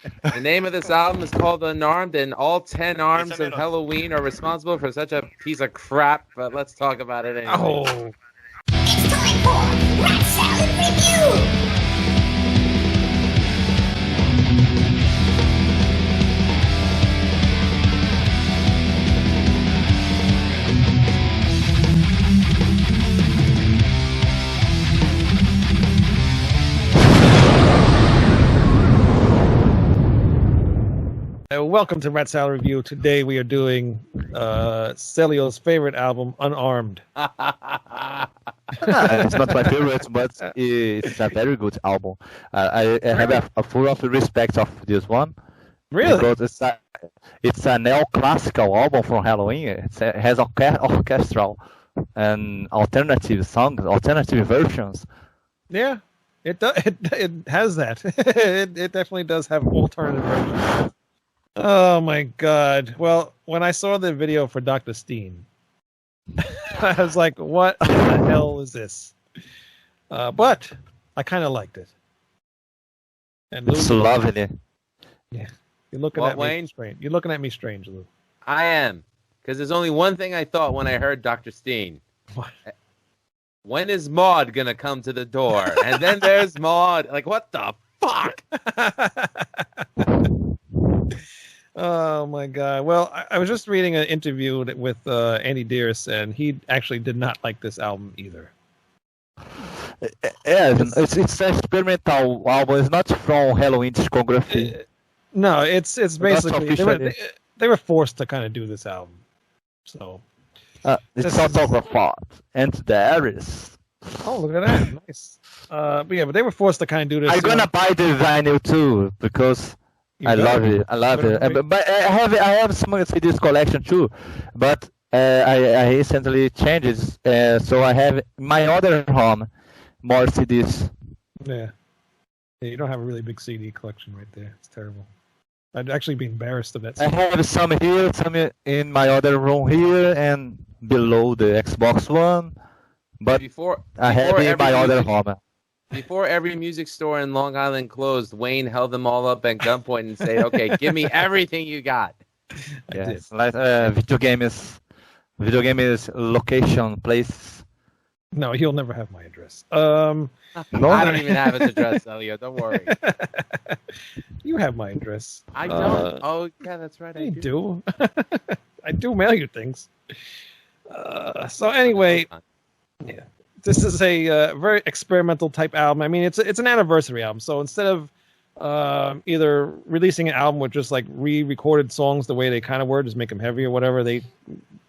The name of this album is called Unarmed, and all 10 arms of Helloween are responsible for such a piece of crap, but let's talk about it anyway. Oh. It's time for Rat Salad Review! Welcome to Rat Salad Review. Today we are doing Celio's favorite album, Unarmed. It's not my favorite, but it's a very good album. I have a full of respect of this one. Really? Because it's a neoclassical album from Helloween. It has orchestral and alternative songs, alternative versions. Yeah, it has that. it definitely does have alternative versions. Oh my god. Well, when I saw the video for Dr. Steen, I was like, what the hell is this? But I kind of liked it. And It's lovely. Yeah. You're looking at me strange. You're looking at me strange, Lou. I am. Because there's only one thing I thought when I heard Dr. Steen. What? When is Maud going to come to the door? And then there's Maud. Like, what the fuck? Oh my god! Well, I was just reading an interview with Andy Dearest, and he actually did not like this album either. Yeah, it's an experimental album. It's not from Helloween discography. No, it's basically they were forced to kind of do this album. So it's sort of a thought, and there is. Oh, look at that! Nice. But they were forced to kind of do this. I'm gonna buy the vinyl too because. I love it. But I have some CDs collection too, but I recently changed, so I have in my other home more CDs. Yeah, you don't have a really big CD collection right there. It's terrible. I'd actually be embarrassed of that. CD. I have some here, some in my other room here, and below the Xbox One. But I have it in my other home. Before every music store in Long Island closed, Wayne held them all up at gunpoint and said, "Okay, give me everything you got." Yes, like video game is location, place. No, he'll never have my address. No, I don't even have his address, Elio. Don't worry. You have my address. I don't. Oh, yeah, that's right. I do. I do mail you things. So anyway, yeah. This is a very experimental type album. I mean, it's an anniversary album. So instead of either releasing an album with just like re-recorded songs the way they kind of were, just make them heavy or whatever, they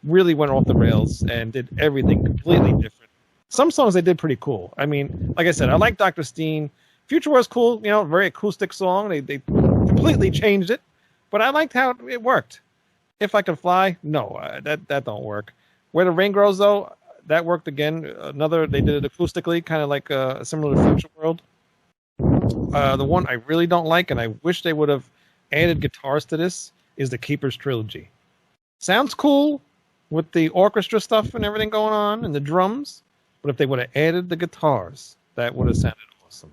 really went off the rails and did everything completely different. Some songs they did pretty cool. I mean, like I said, I like Dr. Steen. Future was cool, very acoustic song. They completely changed it, but I liked how it worked. If I Could Fly, no, that don't work. Where the Rain Grows, though, that worked again. They did it acoustically, kind of like similar to Future World. The one I really don't like, and I wish they would have added guitars to this, is the Keeper's Trilogy. Sounds cool with the orchestra stuff and everything going on, and the drums, but if they would have added the guitars, that would have sounded awesome.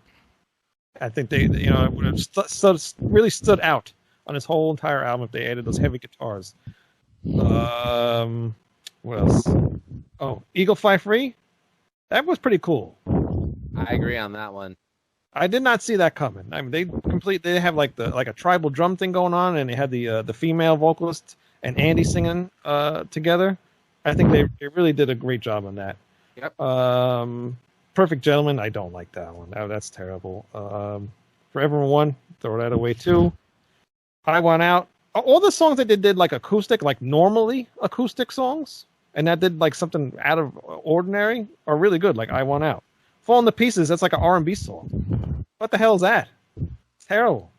I think it would have really stood out on this whole entire album if they added those heavy guitars. What else? Oh, Eagle Fly Free? That was pretty cool. I agree on that one. I did not see that coming. I mean, they have like a tribal drum thing going on, and they had the female vocalist and Andy singing together. I think they really did a great job on that. Yep. Perfect Gentleman, I don't like that one. That's terrible. Forever One, throw that away too. I Want Out. All the songs that they did like acoustic, like normally acoustic songs, and that did like something out of ordinary, are really good. Like I Want Out. Falling to Pieces, that's like an R&B song. What the hell is that? It's terrible.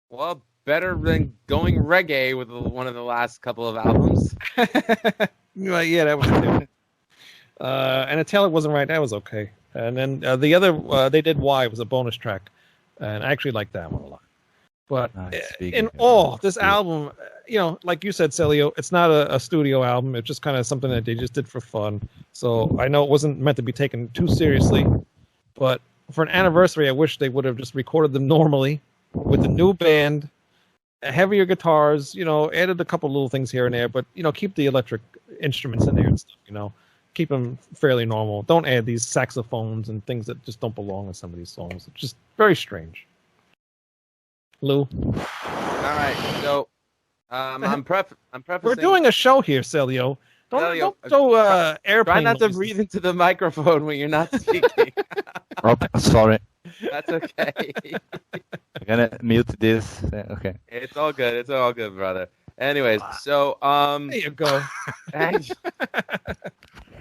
Well, better than going reggae with one of the last couple of albums. Yeah, that was good. And A Tailor Wasn't Right. That was okay. And then the other, they did Why, was a bonus track. And I actually liked that one a lot. But in all, this album, like you said, Celio, it's not a studio album. It's just kind of something that they just did for fun. So I know it wasn't meant to be taken too seriously. But for an anniversary, I wish they would have just recorded them normally with the new band, heavier guitars, added a couple little things here and there, but, keep the electric instruments in there and stuff, keep them fairly normal. Don't add these saxophones and things that just don't belong in some of these songs. It's just very strange. Lou? All right, so I'm prefacing. We're doing a show here, Celio. Don't throw airplane Try not to noises. breathe into the microphone when you're not speaking. Oh, sorry. That's okay. I'm gonna mute this. Okay. It's all good. It's all good, brother. Anyways, so There you go.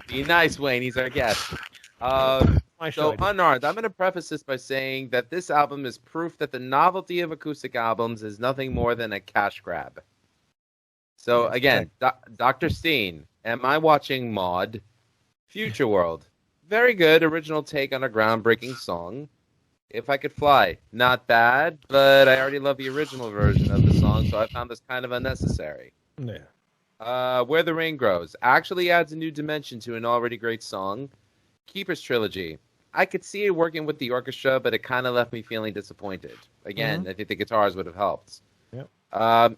be nice, Wayne. He's our guest. My So, show. Unarmed, I'm going to preface this by saying that this album is proof that the novelty of acoustic albums is nothing more than a cash grab. So, Yes, again, Dr. Steen, am I watching Maud? Future World. Very good original take on a groundbreaking song. If I Could Fly. Not bad, but I already love the original version of the song, so I found this kind of unnecessary. Yeah. Where the Rain Grows actually adds a new dimension to an already great song. Keeper's Trilogy. I could see it working with the orchestra, but it kind of left me feeling disappointed. Again, I think the guitars would have helped. Yep.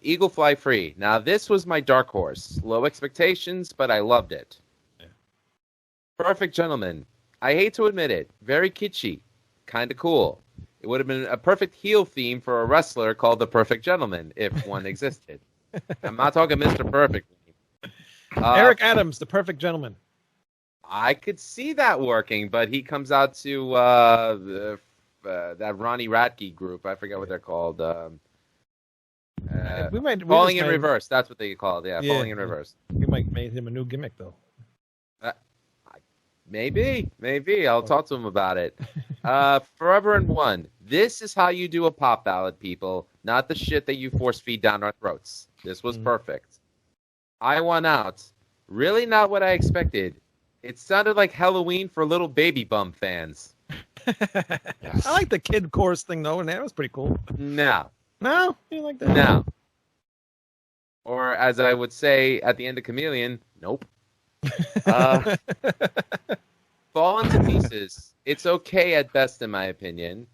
Eagle Fly Free. Now, this was my dark horse. Low expectations, but I loved it. Yeah. Perfect Gentleman. I hate to admit it. Very kitschy. Kind of cool. It would have been a perfect heel theme for a wrestler called the Perfect Gentleman, if one existed. I'm not talking Mr. Perfect. Eric Adams, the Perfect Gentleman. I could see that working, but he comes out to that Ronnie Radke group. I forget what they're called. Falling in Reverse. That's what they call it. Yeah, Falling in Reverse. We might make him a new gimmick, though. Maybe. I'll talk to him about it. Forever in One. This is how you do a pop ballad, people. Not the shit that you force feed down our throats. This was perfect. I Want Out. Really not what I expected. It sounded like Helloween for little baby bum fans. I like the kid chorus thing, though, and that was pretty cool. No. No? You like that? No. Or as I would say at the end of Chameleon, nope. Fall into Pieces. It's okay at best, in my opinion.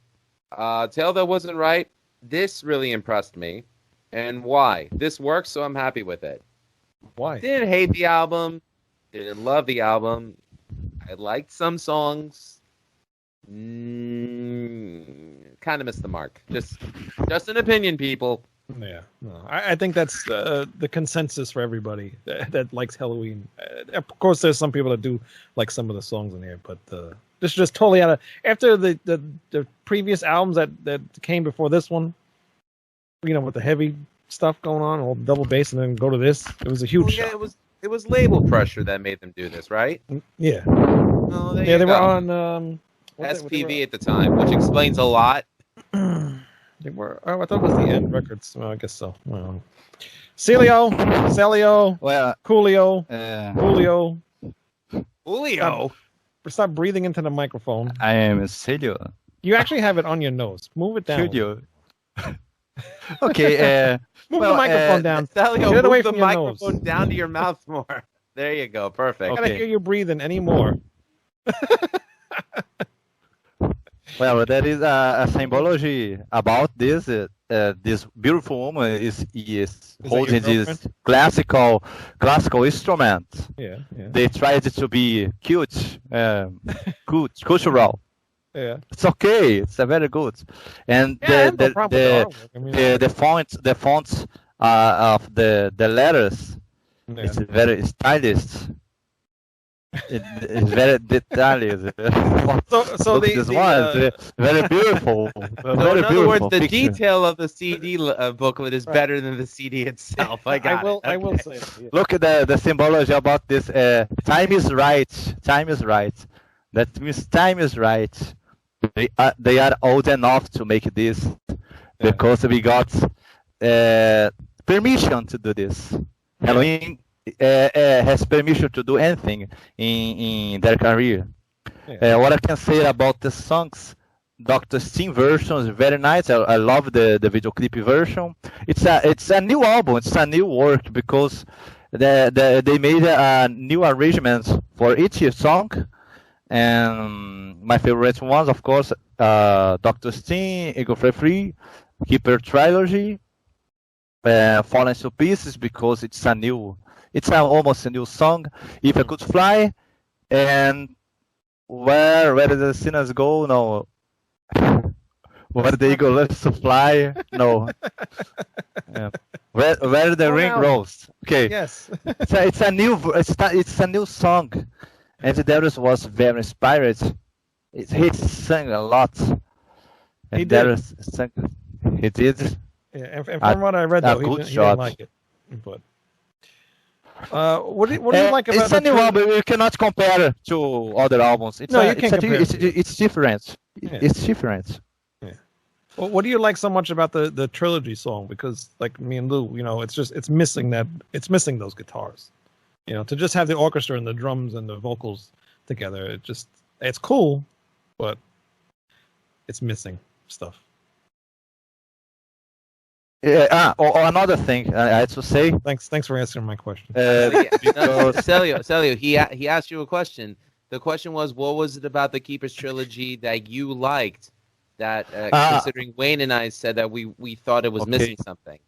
Tale That Wasn't Right. This really impressed me. And why? This works, so I'm happy with it. Why? Didn't hate the album. Didn't love the album. I liked some songs. Kind of missed the mark. Just an opinion, people. Yeah, no, I think that's the consensus for everybody that likes Helloween. Of course, there's some people that do like some of the songs in here, but this is just totally out of. After the previous albums that came before this one, with the heavy stuff going on, all double bass, and then go to this, it was a huge. Yeah, it was label pressure that made them do this, right? Yeah. Oh, They were on SPV at the time, which explains a lot. They were. Oh, I thought it was the End Records. Well, I guess so. Celio, Well, Coolio, Julio. Julio. Stop breathing into the microphone. I am Celio. You actually have it on your nose. Move it down. Studio. Okay. Move the microphone down. Celio, Get it away move the from your microphone nose. down to your mouth more. There you go. Perfect. I gotta hear you breathing anymore. Well, there is a symbology about this. This beautiful woman is holding your this classical instrument. Yeah. They tried to be cute, cultural. Yeah. It's okay. It's a very good. And Yeah, I have no problem with the artwork. the fonts of the letters. Yeah. It's very stylish. It's very detailed. So This one is very beautiful. So in other words, the detail of the CD booklet is better than the CD itself. I will say that. Yeah. Look at the symbology about this. Time is right. Time is right. That means time is right. They are old enough to make this because we got permission to do this. Helloween has permission to do anything in their career. What I can say about the songs, Dr. Steen version is very nice. I love the video clip version. It's a new album. It's a new work because they made new arrangements for each song. And my favorite ones, of course, Dr. Steen, Eagle Fly Free, Keeper Trilogy, Fallen to Pieces because it's almost a new song. If I Could Fly, and where the sinners go, no. Where the eagle loves to fly, no. Yeah. Where the ring rolls. Okay. Yes. It's a new song, and Darius was very inspired. He sang a lot. And He did. Darius sang, he did. Yeah, and from what I read, though, he didn't job. like it. But what do you like about it's a new album? You cannot compare to other albums. It's No, you can't compare. It's different. Yeah. It's different. Well, what do you like so much about the trilogy song? Because like me and Lou, it's missing those guitars. To just have the orchestra and the drums and the vocals together, it's cool, but it's missing stuff. Yeah. Another thing I had to say. Thanks for answering my question. Celio, he asked you a question. The question was, what was it about the Keepers trilogy that you liked? That considering Wayne and I said that we thought it was missing something.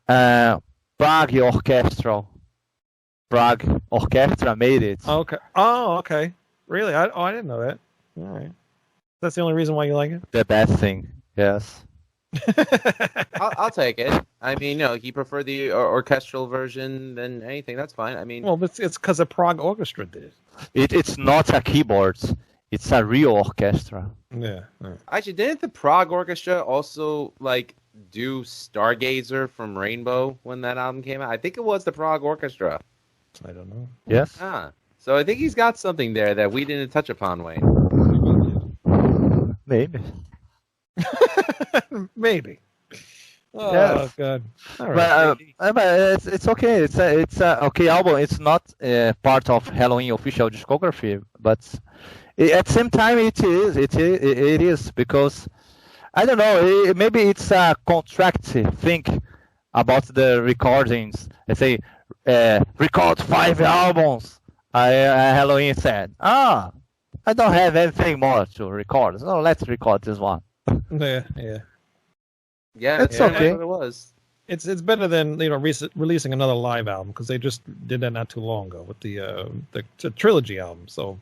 Prague Orchestra made it. Okay. Oh, okay. Really? I didn't know that. All right. That's the only reason why you like it? The best thing. Yes. I'll take it. I mean, he preferred the orchestral version than anything. That's fine. I mean, well, it's because the Prague Orchestra did it. It's not a keyboard. It's a real orchestra. Yeah. Actually, didn't the Prague Orchestra also do Stargazer from Rainbow when that album came out? I think it was the Prague Orchestra. I don't know. Yes. So I think he's got something there that we didn't touch upon, Wayne. Maybe. Maybe. Oh, yes. God. All right. But it's okay. It's a okay album. It's not part of Helloween official discography, but at the same time it is because I don't know. Maybe it's a contract thing about the recordings. They say record 5 albums. Helloween said, I don't have anything more to record. So let's record this one. Yeah. Yeah, it's okay. That's what it was. It's better than releasing another live album because they just did that not too long ago with the trilogy album. So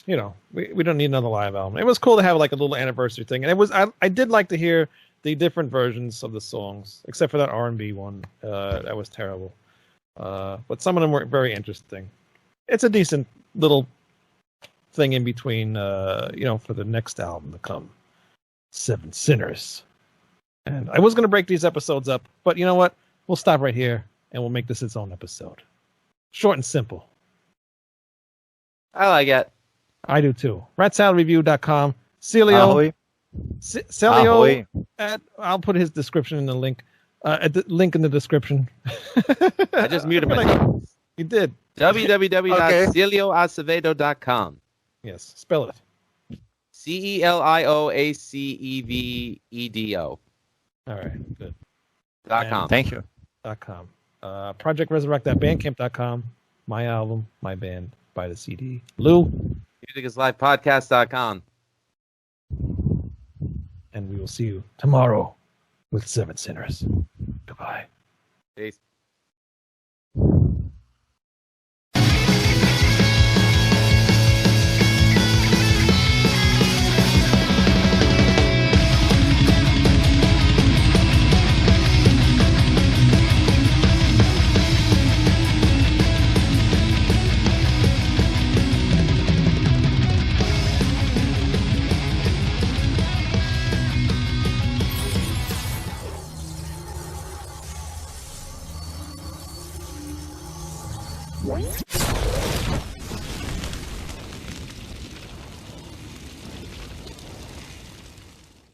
we don't need another live album. It was cool to have a little anniversary thing, and it was I did like to hear the different versions of the songs, except for that R&B one. That was terrible. But some of them were very interesting. It's a decent little thing in between, for the next album to come, Seven Sinners. And I was going to break these episodes up, but you know what? We'll stop right here, and we'll make this its own episode. Short and simple. I like it. I do too. RatSaladReview.com. Celio. Ahoy. Celio. I'll put his description in the link. At the link in the description. I just muted myself. You did. www.celioacevedo.com. Yes, spell it. CELIOACEVEDO. All right, good. .com. Thank you. .com. Project Resurrect.bandcamp.com. My album, my band, buy the CD. Lou. MusicIsLifePodcast.com. And we will see you tomorrow with 7 Sinners. Goodbye. Peace. What?